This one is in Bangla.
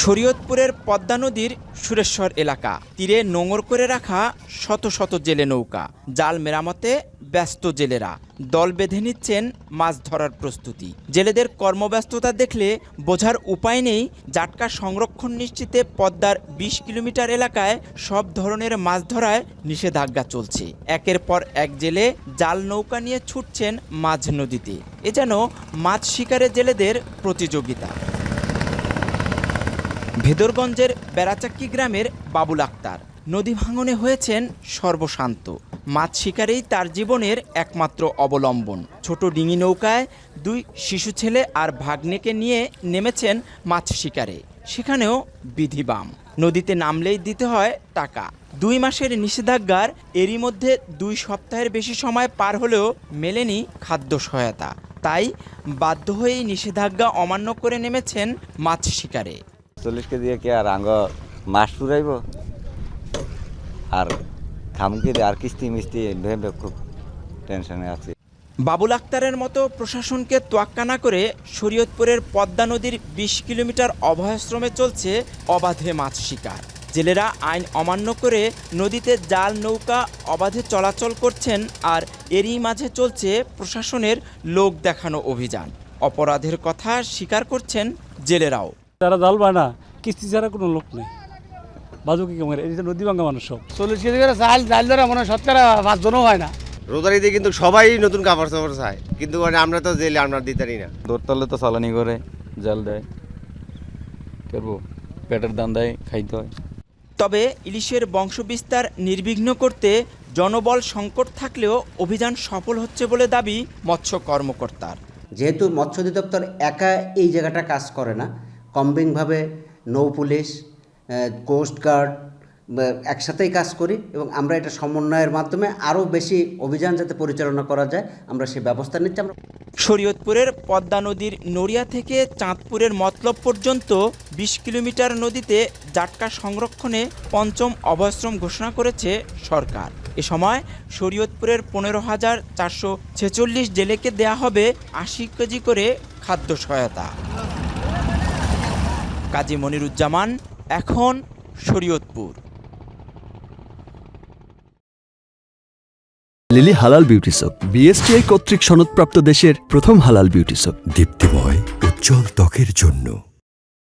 শরীয়তপুরের পদ্মা নদীর সুরেশ্বর এলাকা তীরে নোঙর করে রাখা শত শত জেলে নৌকা, জাল মেরামতে ব্যস্ত জেলেরা দল বেঁধে নিচ্ছেন মাছ ধরার প্রস্তুতি। জেলেদের কর্মব্যস্ততা দেখলে বোঝার উপায় নেই জাটকা সংরক্ষণ নিশ্চিতে পদ্মার ২০ কিলোমিটার এলাকায় সব ধরনের মাছ ধরায় নিষেধাজ্ঞা চলছে। একের পর এক জেলে জাল নৌকা নিয়ে ছুটছেন মাঝ নদীতে। এ যেন মাছ শিকারে জেলেদের প্রতিযোগিতা। ভেদরগঞ্জের বেড়াচাক্কি গ্রামের বাবুল আক্তার নদী ভাঙনে হয়েছেন সর্বশান্ত। মাছ শিকারেই তার জীবনের একমাত্র অবলম্বন। ছোট ডিঙি নৌকায় ২ শিশু ছেলে আর ভাগ্নেকে নিয়ে নেমেছেন মাছ শিকারে। সেখানেও বিধিবাম, নদীতে নামলেই দিতে হয় টাকা। ২ মাসের নিষেধাজ্ঞার এরই মধ্যে ২ সপ্তাহের বেশি সময় পার হলেও মেলেনি খাদ্য সহায়তা। তাই বাধ্য হয়েই নিষেধাজ্ঞা অমান্য করে নেমেছেন মাছ শিকারে। 40 কেজি কি আর আঙ্গ মাছ চুরাইব আর খামুকি আর কিস্তি মিস্তি ভেবে খুব টেনশনে আছে। বাবুল আক্তারের মতো প্রশাসনকে তোয়াক্কা না করে শরীয়তপুরের পদ্মা নদীর ২০ কিলোমিটার অভয়াশ্রমে চলছে অবাধে মাছ শিকার। জেলেরা আইন অমান্য করে নদীতে জাল নৌকা অবাধে চলাচল করছেন, আর এরই মাঝে চলছে প্রশাসনের লোক দেখানো অভিযান। অপরাধের কথা স্বীকার করছেন জেলেরাও। তারা জাল পায় না, কিস্তি ছাড়া কোনো লোক নেই। বাজু কি কমের এই যে নদী ভাঙা মানুষ সব 40 কেজি করে জাল ধরা মনে হয় 5 জনও হয় না। রোজারিতে কিন্তু সবাই নতুন কাপড় চাপড় চায়, কিন্তু আমরা তো জেলে আমরা দিতারি না। দৌড়তলে তো চালানি করে জাল দেয়, করবো পেটের দান দেয়, খাইতে হয়। তবে ইলিশের বংশবিস্তার নির্বিঘ্ন করতে জনবল সংকট থাকলেও অভিযান সফল হচ্ছে বলে দাবি মৎস্য কর্মকর্তার। যেহেতু মৎস্য অধিদপ্তর একা এই জায়গাটা কাজ করে না, কম্বিংভাবে নৌ পুলিশ, কোস্টগার্ড একসাথেই কাজ করি এবং আমরা এটা সমন্বয়ের মাধ্যমে আরও বেশি অভিযান যাতে পরিচালনা করা যায় আমরা সেই ব্যবস্থা নিচ্ছি। আমরা শরীয়তপুরের পদ্মা নদীর নড়িয়া থেকে চাঁদপুরের মতলব পর্যন্ত ২০ কিলোমিটার নদীতে জাটকা সংরক্ষণে ৫ম অভয়াশ্রম ঘোষণা করেছে সরকার। এ সময় শরীয়তপুরের ১৫,৪৪৬ জেলেকে দেয়া হবে ৮০ কেজি করে খাদ্য সহায়তা। কাজী মনিরুজ্জামান, এখন শরীয়তপুর। লিলি হালাল বিউটি সোপ, বিএসটিআই কর্তৃক সনদপ্রাপ্ত দেশের প্রথম হালাল বিউটি সোপ। দীপ্তিময় উজ্জ্বল ত্বকের জন্য।